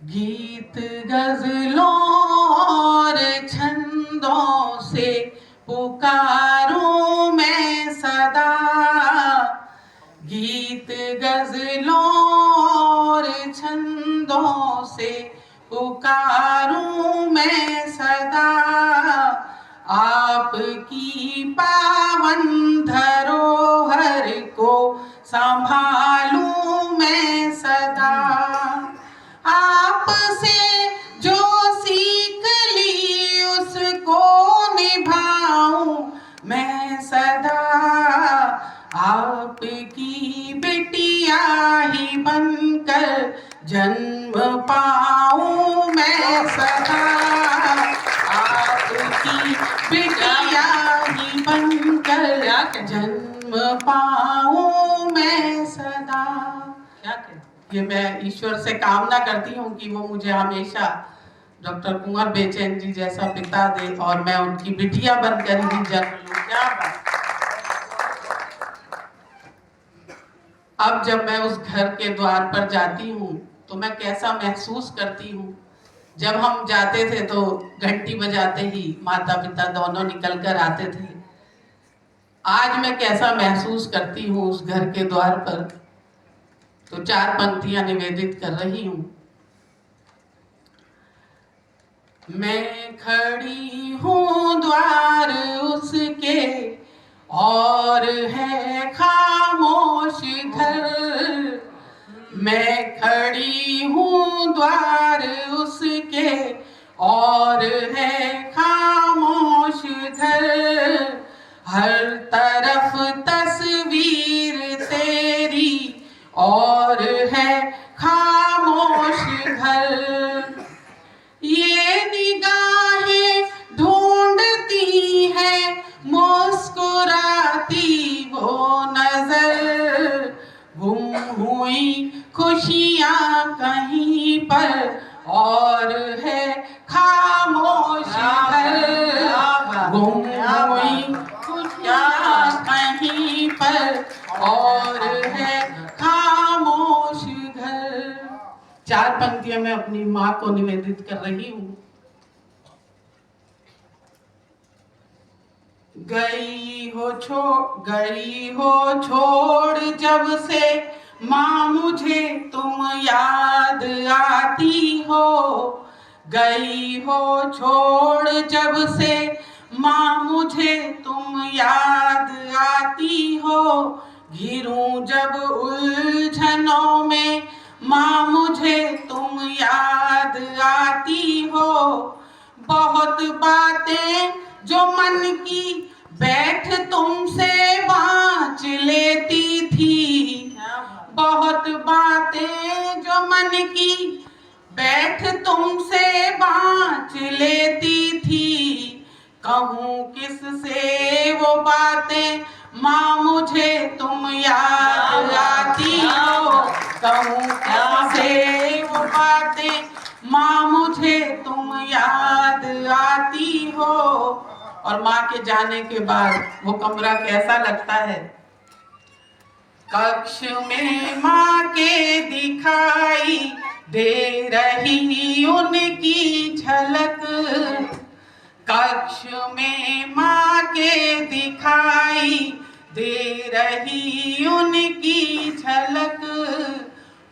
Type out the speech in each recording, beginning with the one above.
गीत गजलों और छंदों से पुकारूं मैं सदा। गीत गजलों और छंदों से पुकारूं मैं सदा। आपकी पावन धरोहर को संभालूं मैं सदा। आपसे जो सीख ली उसको निभाऊं मैं सदा। आपकी बिटिया ही बनकर जन्म पाऊं मैं सदा। आपकी बिटिया ही बनकर जन्म पाऊं मैं सदा। क्या कहते, ये मैं ईश्वर से कामना करती हूँ कि वो मुझे हमेशा डॉक्टर कुंवर बेचैन जी जैसा पिता दे और मैं उनकी बिटिया बनकर ही जन्म लूं। क्या बात। अब जब मैं उस घर के द्वार पर जाती हूँ तो मैं कैसा महसूस करती हूँ। जब हम जाते थे तो घंटी बजाते ही माता पिता दोनों निकल कर आते थे। आज मैं कैसा महसूस करती हूँ उस घर के द्वार पर। तो 4 पंक्तियां निवेदित कर रही हूं। मैं खड़ी हूं द्वार उसके और है खामोश घर। मैं खड़ी हूं द्वार उसके और है खामोश घर। हर तरफ तस्वीर तेरी और है खामोश घर। ये निगाहें ढूंढती है मुस्कुराती वो नजर। गुम हुई खुशियां कहीं पर और है खामोश घर। गुम हुई खुशियां कहीं पर और है खामोश घर। 4 पंक्तियां मैं अपनी माँ को निवेदित कर रही हूँ। गई हो छोड़ जब से माँ मुझे तुम याद आती हो। गई हो छोड़ जब से माँ मुझे तुम याद आती हो। घिरूं जब उलझनों में माँ मुझे तुम याद आती हो। बहुत बातें जो मन की बैठ तुमसे बाँच लेती थी। बहुत बातें जो मन की बैठ तुमसे बाँच लेती थी। कहूँ किससे वो बातें माँ मुझे तुम याद आती हो। कहूँ किससे वो बातें माँ मुझे तुम याद आती हो। और माँ के जाने के बाद वो कमरा कैसा लगता है। कक्ष में माँ के दिखाई दे रही उनकी झलक। कक्ष में माँ के दिखाई दे रही उनकी झलक।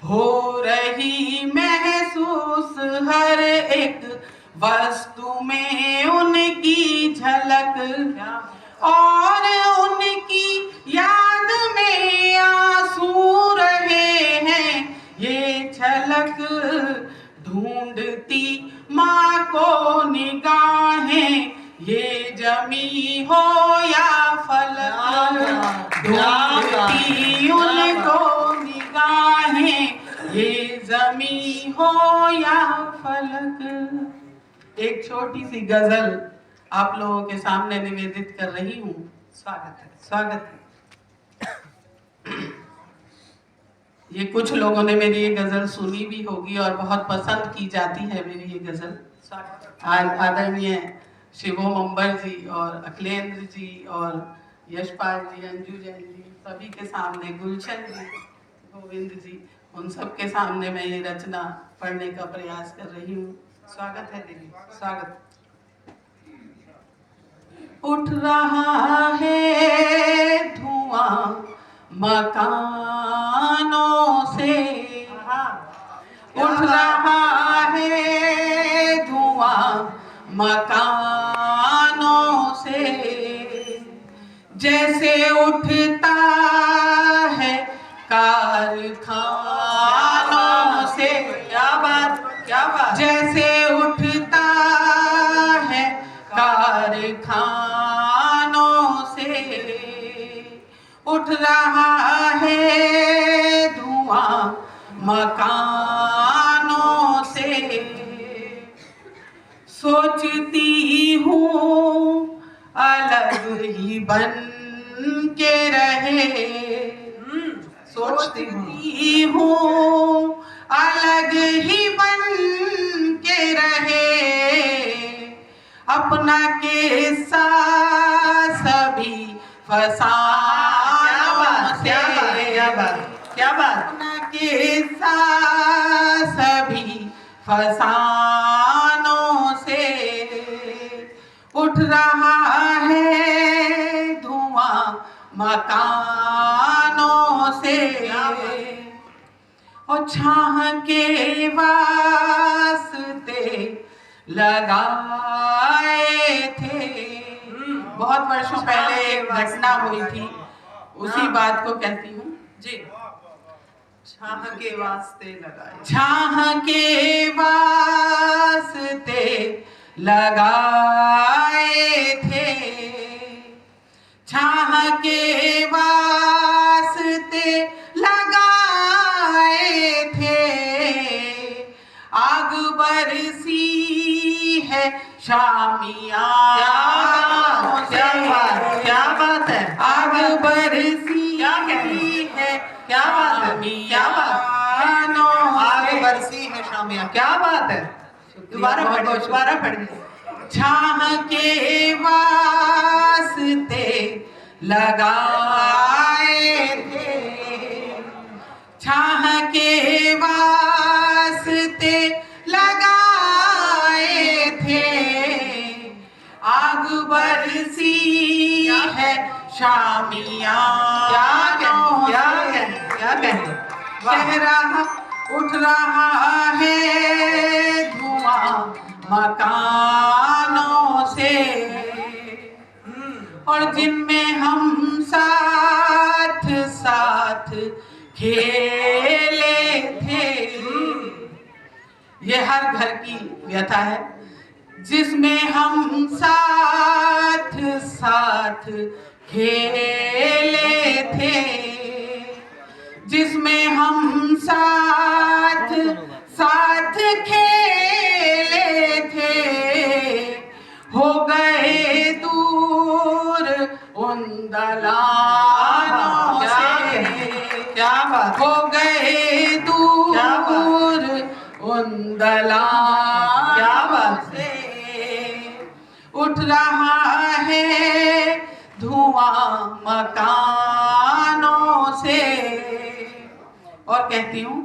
हो रही महसूस हर एक वस्तु में उनकी झलक। और उनकी याद में आंसू रहे हैं ये झलक। ढूंढती माँ को निगाहें ये जमी हो या फलक। ढूंढती उनको निगाहें ये जमी हो या फलक। एक छोटी सी गजल आप लोगों के सामने निवेदित कर रही हूँ। स्वागत है, स्वागत है। ये कुछ लोगों ने मेरी ये गजल सुनी भी होगी और बहुत पसंद की जाती है मेरी ये गजल। आदरणीय शिवोम अंबर जी और अखिलेंद्र जी और यशपाल जी, अंजू जैन जी, सभी के सामने, गुलशन जी, गोविंद जी, उन सब के सामने मैं ये रचना पढ़ने का प्रयास कर रही हूँ। स्वागत है दीदी, स्वागत। उठ रहा है धुआं मकानों से, उठ रहा है धुआं मकानों से, जैसे उठता है कारखानों से। क्या बात, क्या बात। जैसे उठता है कारखानों से, उठ रहा है धुआं मकानों से। सोचती हूँ अलग ही बन के रहे, सोचती हूँ अलग ही बन के रहे, अपना किस्सा सभी फसानों से। क्या बात, क्या बात। अपना किस्सा सभी फसानों से, उठ रहा है धुआं मकानों से। और छाह के वास्ते लगाए थे, बहुत वर्षों पहले एक घटना हुई थी, उसी बात को कहती हूँ जी। छाह के वास्ते लगाए, छाह के वास्ते लगाए थे, छाह के वास्ते लगाए थे, आग बरसी है शामियानों से। क्या बात है। आग बरसी क्या कहनी है, क्या बात है, क्या बात। आग बरसी है शामिया, क्या बात है। दोबारा पढ़िए, दोबारा पढ़िए। छाह के वास्ते लगाए थे, छाह के वास्ते लगाए थे, आग बरसी है शामियानों से। क्या कहें। कह रहा उठ रहा है धुआं मकानों से, और जिनमें हम साथ साथ खेले थे। ये हर घर की व्यथा है, जिसमें हम साथ साथ खेले थे, जिसमें हम साथ साथ खेले थे, हो गए दूर उन दलालों से। क्या बात। हो गए दूर उन दलालों से, उठ रहा है धुआं मकानों से। और कहती हूँ